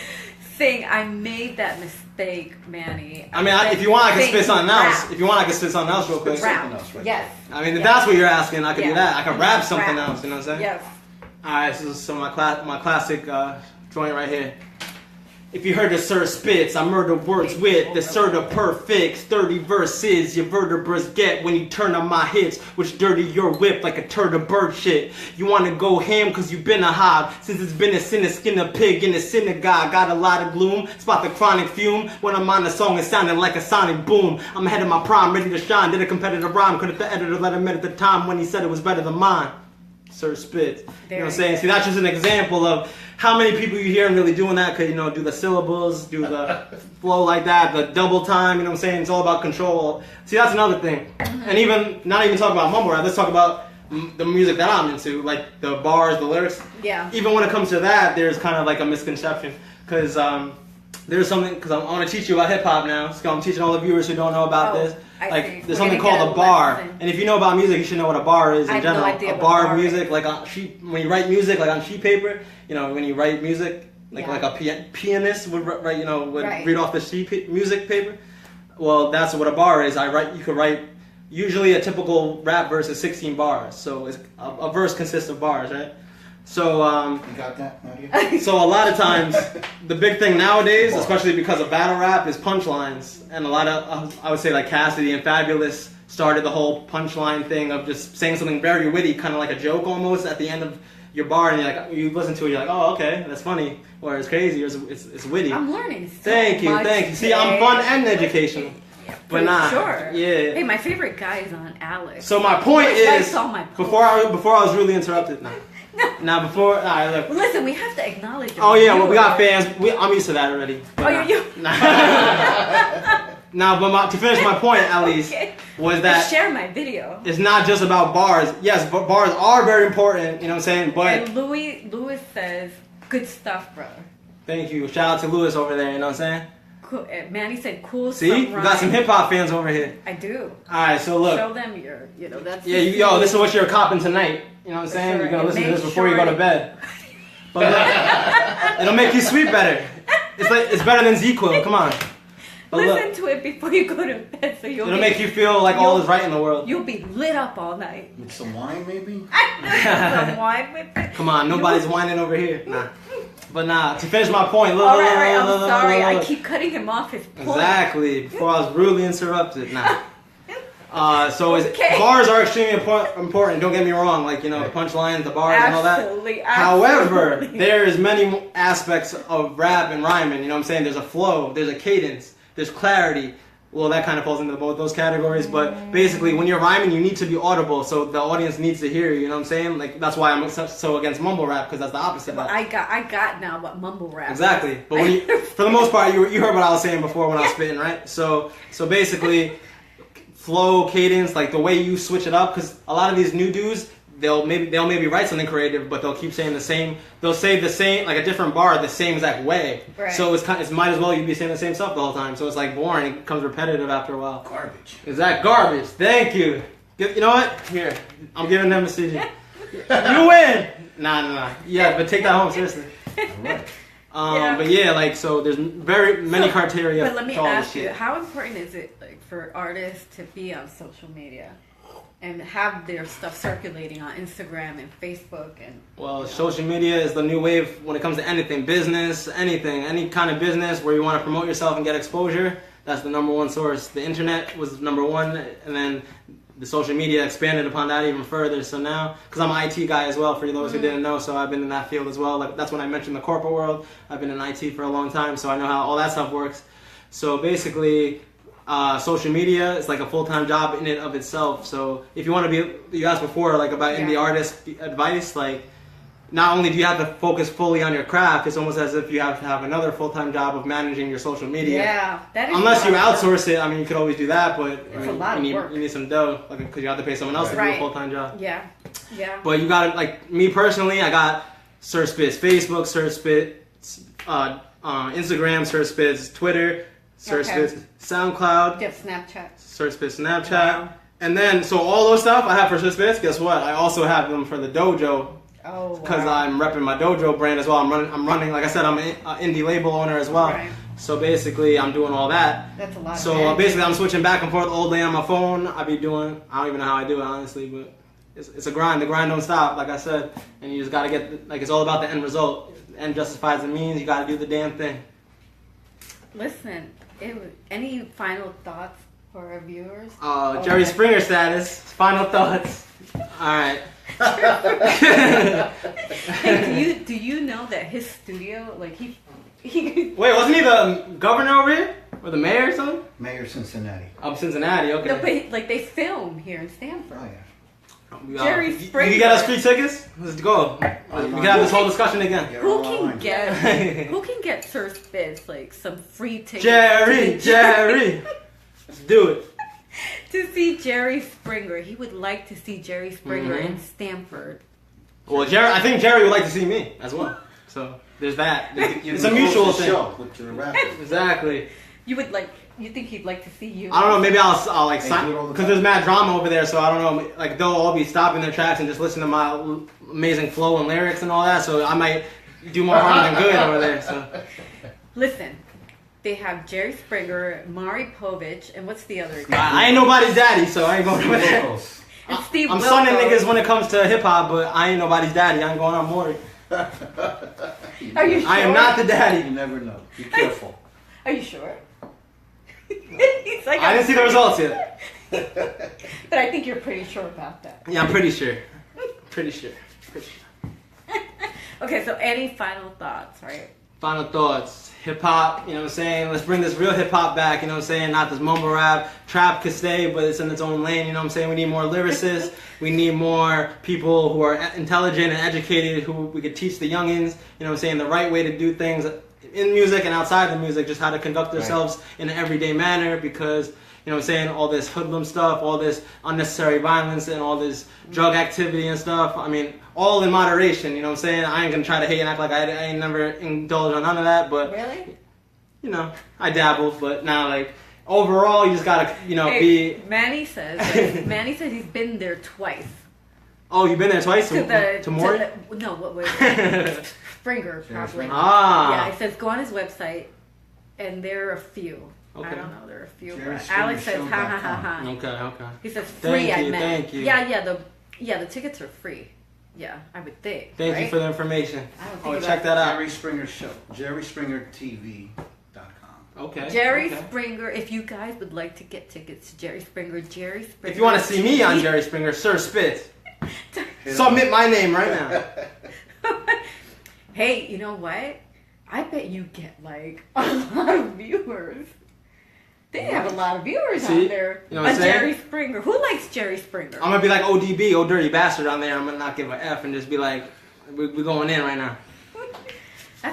Sing, I made that mistake, Manny. I mean, if you want, I can spit something else. If you want, I can spit something else real quick. Rap. Yes. I mean, if that's what you're asking, I could do that. I could rap something else, you know what I'm saying? Yes. Alright, so this is my classic joint right here. If you heard the Sir Spits, I murder words with the Sir the Perfects. 30 verses your vertebrae get when you turn on my hits, which dirty your whip like a turd of bird shit. You wanna go ham cause you been a hob, since it's been a sin to skin a pig in a synagogue. Got a lot of gloom, spot the chronic fume. When I'm on a song, it's sounding like a sonic boom. I'm ahead of my prime, ready to shine. Did a competitive rhyme, could have the editor let him at the time when he said it was better than mine. Sir Spits. You know what I'm saying? See, that's just an example of how many people you hear and really doing that could, do the syllables, do the flow like that, the double time, you know what I'm saying? It's all about control. See, that's another thing. And even, not even talk about mumble rap, let's talk about the music that I'm into, like the bars, the lyrics. Yeah. Even when it comes to that, there's kind of like a misconception. Because there's something, because I want to teach you about hip hop now. So I'm teaching all the viewers who don't know about this. Like, there's something called a bar. And if you know about music, you should know what a bar is in general. No idea a bar of music, like on sheet, when you write music, like on sheet paper, when you write music, like a pianist would write, read off the sheet music paper. Well, that's what a bar is. You could write, usually a typical rap verse is 16 bars. So it's, a verse consists of bars, right? So, you got that, Nadia? So a lot of times, the big thing nowadays, especially because of battle rap, is punchlines. And a lot of, I would say like Cassidy and Fabulous started the whole punchline thing of just saying something very witty, kind of like a joke almost at the end of your bar, and you listen to it, you're like, oh, okay, that's funny, or it's crazy, or it's witty. I'm learning so Thank you. See, I'm fun and educational. But nah, sure. Yeah. Hey, my favorite guy is on Alex. So my point is, before I was really interrupted. Now before, all right, look. Well, listen, we have to acknowledge. Oh yeah, well we got fans. I'm used to that already. You. Now, but to finish my point, at least, was that share my video. It's not just about bars. Yes, but bars are very important. You know what I'm saying? But and Louis says, "Good stuff, brother." Thank you. Shout out to Louis over there. You know what I'm saying? Cool. Manny said, "Cool." See, we got some hip hop fans over here. I do. All right, so look. Show them your, that's. Yeah, this is what you're copping tonight. You know what I'm saying? Sure. You're gonna listen to this before you go to bed. But look, it'll make you sleep better. It's better than ZQL. Come on. But listen to it before you go to bed, so it'll make you feel like all is right in the world. You'll be lit up all night. With some wine, maybe. Some wine with it. Come on, nobody's whining over here. Nah. But nah, to finish my point. All right, I'm sorry. I keep cutting him off his point. Exactly. Before I was rudely interrupted. Nah. Bars are extremely important. Don't get me wrong. Like, the punchlines, the bars, and all that. Absolutely. However, there's many aspects of rap and rhyming. You know what I'm saying? There's a flow. There's a cadence. There's clarity. Well, that kind of falls into both those categories. But basically, when you're rhyming, you need to be audible. So the audience needs to hear you. You know what I'm saying? Like, that's why I'm so against mumble rap, because that's the opposite of that. I got now what mumble rap Exactly. is. But when you, for the most part, you heard what I was saying before when I was spitting, right? So basically, flow, cadence, like the way you switch it up, because a lot of these new dudes, they'll maybe write something creative, but they'll keep saying the same. They'll say the same, like a different bar, the same exact way. Right. So it's might as well you be saying the same stuff the whole time. So it's like boring. It becomes repetitive after a while. Garbage. Exact garbage. Thank you. You know what? Here, I'm giving them a CD. You win. Nah. Yeah, but take that home seriously. All right. But yeah, like, so there's very many criteria. But let me ask you, how important is it, like, for artists to be on social media and have their stuff circulating on Instagram and Facebook and social media is the new wave when it comes to anything, business, anything, any kind of business where you want to promote yourself and get exposure. That's the number one source. The internet was number one, and then the social media expanded upon that even further. So now, because I'm an IT guy as well, for those who didn't know, so I've been in that field as well. Like, that's when I mentioned the corporate world. I've been in IT for a long time, so I know how all that stuff works. So basically, social media is like a full-time job in and of itself. So if you want to be, you asked before, like, about indie artist advice, like, not only do you have to focus fully on your craft, it's almost as if you have to have another full-time job of managing your social media. Yeah, that is. Unless you outsource it, I mean, you could always do that, but it's a lot of work. You need some dough, like, because you have to pay someone else to do a full-time job. Yeah. But you got, like, me personally, I got Sir Spits Facebook, Sir Spits Instagram, Sir Spits Twitter, Sir Spits SoundCloud. You have Snapchat. Sir Spits Snapchat. Wow. And then, so all those stuff I have for Sir Spits, guess what? I also have them for the dojo. Because I'm repping my dojo brand as well. I'm running. Like I said, I'm an indie label owner as well. Right. So basically, I'm doing all that. That's a lot. So basically, I'm switching back and forth all day on my phone. I don't even know how I do it, honestly, but it's a grind. The grind don't stop, like I said. And you just gotta it's all about the end result. The end justifies the means. You gotta do the damn thing. Listen, any final thoughts for our viewers? Jerry Springer status. Final thoughts. All right. Hey, do you know that his studio, like he Wait, wasn't he the governor over here? Or the mayor or something? Mayor of Cincinnati. Oh, Cincinnati, okay. No, but like they film here in Stanford. Oh yeah. Jerry Springer. You get us free tickets? Let's go. We can have this whole discussion again. Who can get Sir Spitz like some free tickets? Jerry. Let's do it. To see Jerry Springer. He would like to see Jerry Springer in Stanford. Well, I think Jerry would like to see me as well. So there's that. It's a mutual thing. With your rappers. Exactly. You think he'd like to see you? I don't know. Maybe I'll like sign, because there's mad drama over there. So I don't know. Like, they'll all be stopping their tracks and just listen to my amazing flow and lyrics and all that. So I might do more harm than good over there. So listen. They have Jerry Springer, Maury Povich, and what's the other guy? I ain't nobody's daddy, so I ain't going over there. And Steve I'm sonning niggas when it comes to hip hop, but I ain't nobody's daddy. I ain't going on Maury. Are you sure? I am not the daddy. You never know. Be careful. Are you sure? He's like, I didn't see the results yet. But I think you're pretty sure about that. Yeah, I'm pretty sure. Pretty sure. Okay, so any final thoughts, right? Final thoughts. Hip hop, you know what I'm saying? Let's bring this real hip hop back, you know what I'm saying? Not this mumble rap. Trap could stay, but it's in its own lane, you know what I'm saying? We need more lyricists. We need more people who are intelligent and educated, who we could teach the youngins, you know what I'm saying, the right way to do things in music and outside the music, just how to conduct ourselves in an everyday manner, because, you know what I'm saying, all this hoodlum stuff, all this unnecessary violence and all this drug activity and stuff, I mean, all in moderation, you know what I'm saying? I ain't gonna try to hate and act like I ain't never indulged on none of that, but, really? You know, I dabble, but now, like, overall, you just gotta, you know, be... Manny says he's been there twice. Oh, you've been there twice? To Maury? No, what was it? Springer, probably. Ah. Yeah, it says go on his website, and there are a few. Okay. I don't know, there are a few. Alex says, ha ha ha ha. Okay. He says free at Matt. Thank you. Yeah, the tickets are free. Yeah, I would think. Thank you for the information. I don't think check that out. Jerry Springer Show. JerrySpringerTV.com. Okay. Jerry Springer, if you guys would like to get tickets to Jerry Springer. If you want to see me on Jerry Springer, Sir Spitz, submit my name right now. Hey, you know what? I bet you get like a lot of viewers. They have a lot of viewers out there you know what on Jerry Springer. Who likes Jerry Springer? I'm gonna be like ODB, Old Dirty Bastard, on there. I'm gonna not give an F and just be like, we're going in right now.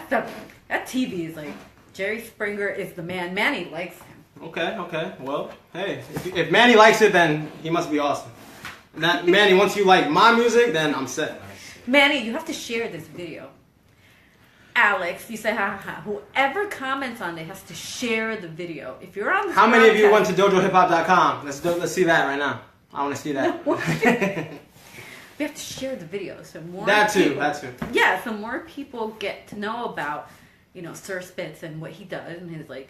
That TV is like, Jerry Springer is the man. Manny likes him. Okay. Well, hey, if Manny likes it, then he must be awesome. Manny, once you like my music, then I'm set. Manny, you have to share this video. Alex, you say ha ha. Whoever comments on it has to share the video. If you're on the How many of you went to dojohiphop.com? Let's see that right now. I want to see that. We have to share the video so more That too. Yeah, so more people get to know about, Sir Spitz and what he does and his like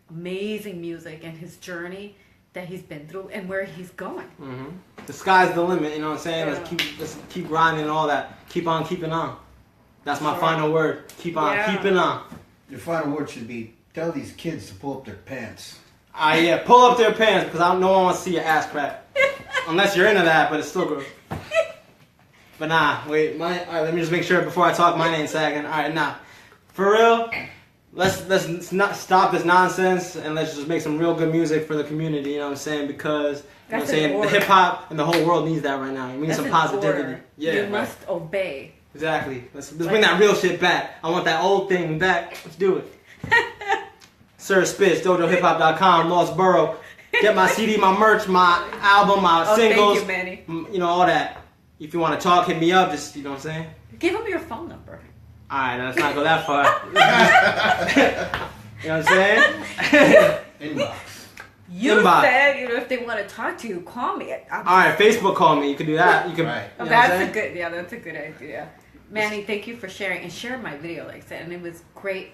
amazing music and his journey that he's been through and where he's going. Mm-hmm. The sky's the limit, you know what I'm saying? Yeah. Let's keep grinding and all that. Keep on keeping on. That's my final word. Keep on keeping on. Your final word should be, tell these kids to pull up their pants. Yeah, pull up their pants because no one wants to see your ass crack. Unless you're into that, but it's still good. But nah, wait. All right, let me just make sure before I talk mine ain't sagging. All right, nah. For real, let's not stop this nonsense and let's just make some real good music for the community, you know what I'm saying? Because, you know what I'm saying, the hip-hop and the whole world needs that right now. We need some positivity. Order. Yeah, you must obey. Exactly. Let's bring that real shit back. I want that old thing back. Let's do it. Sir Spitz, dojohiphop.com, Lost Borough. Get my CD, my merch, my album, my singles. Thank you, Manny. All that. If you want to talk, hit me up. Just, you know what I'm saying? Give him your phone number. Alright, let's not go that far. You know what I'm saying? Inbox. You said, if they want to talk to you, call me. Alright, Facebook call me. You can do that. You can. Right. You know that's a good idea. Manny, thank you for sharing and share my video like I said, and it was great.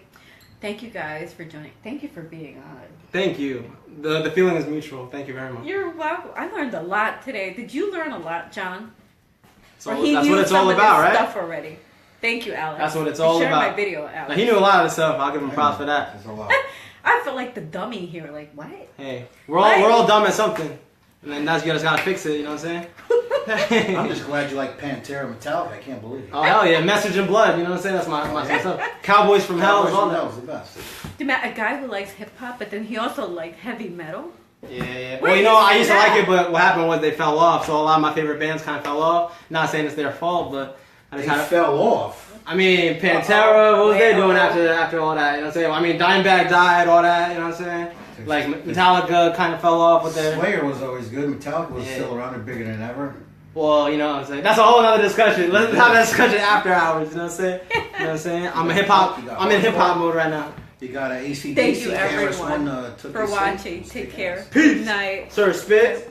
Thank you guys for joining. Thank you for being on. Thank you. The feeling is mutual. Thank you very much. You're welcome. I learned a lot today. Did you learn a lot, John? That's what it's all about, right? Stuff already. Thank you, Alex. That's what it's all share about. Share my video, Alex. Now, he knew a lot of the stuff. I'll give him props for that. There's a lot. I feel like the dummy here. Like, what? Hey, we're all dumb at something, and then you just gotta fix it. You know what I'm saying? I'm just glad you like Pantera Metallica. I can't believe it. Oh hell yeah, Message in Blood. You know what I'm saying? That's my stuff. Cowboys from Hell is all that. The best. A guy who likes hip hop, but then he also liked heavy metal. Yeah. Well, I used to like it, but what happened was they fell off. So a lot of my favorite bands kind of fell off. Not saying it's their fault, but I just kind of fell off. I mean, Pantera, what was they doing after all that? You know what I'm saying? I mean, Dimebag died, all that, you know what I'm saying? Like, Metallica kind of fell off with their... Slayer was always good. Metallica was still around and bigger than ever. Well, you know what I'm saying? That's a whole other discussion. Let's have that discussion after hours, you know what I'm saying? You know what I'm saying? I'm in hip-hop mode right now. You got an ACDC. Thank you, everyone, for watching. Take care. Peace. Good night. Sir Spitz.